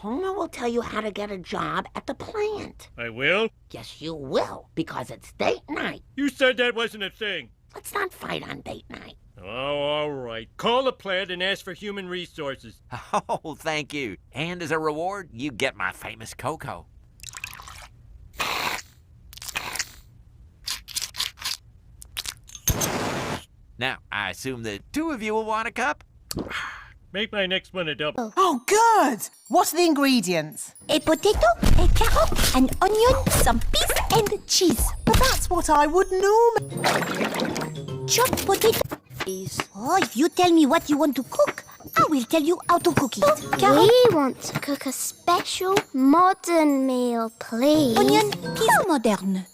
Homer will tell you how to get a job at the plant. I will? Yes, you will, because it's date night. You said that wasn't a thing. Let's not fight on date night. Oh, all right. Call the plant and ask for human resources. Oh, thank you. And as a reward, you get my famous cocoa. Now, I assume the two of you will want a cup? Make my next one a double. Oh, good! What are the ingredients? A potato, a carrot, an onion, some peas and cheese. But that's what I would normally... Chopped potato. Oh, if you tell me what you want to cook, I will tell you how to cook it. Carrot, We want to cook a special modern meal, please. onion, peas modern.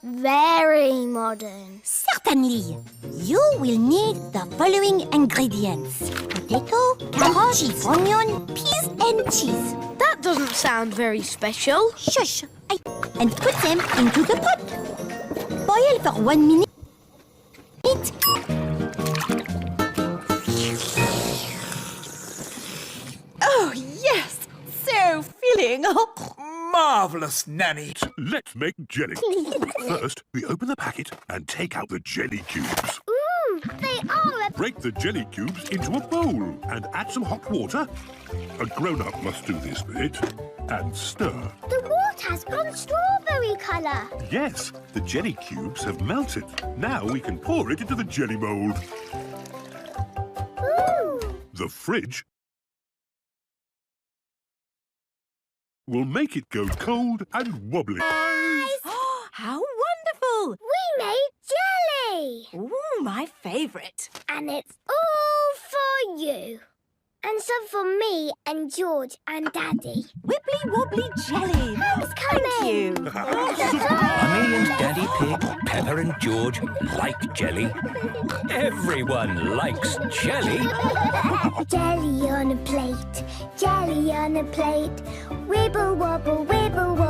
Very modern. Certainly. You will need the following ingredients. Potato, carrot, cheese, onion, peas and cheese. That doesn't sound very special. Shush. And put them into the pot. Boil for 1 minute. Oh, yes! So filling! Marvellous, Nanny. Let's make jelly. First, we open the packet and take out the jelly cubes. They are Break the jelly cubes into a bowl and add some hot water. A grown-up must do this bit. And stir. The water's gone strawberry colour. Yes, the jelly cubes have melted. Now we can pour it into the jelly mould. The fridge will make it go cold and wobbly. How wonderful! We made jelly. Ooh, my favourite. And it's all for you. And some for me and George and Daddy. Wibbly wobbly jelly. Thank you. Mummy and Daddy Pig, Pepper and George like jelly. Everyone likes jelly. Jelly on a plate, jelly on a plate. Wibble wobble, wibble wobble.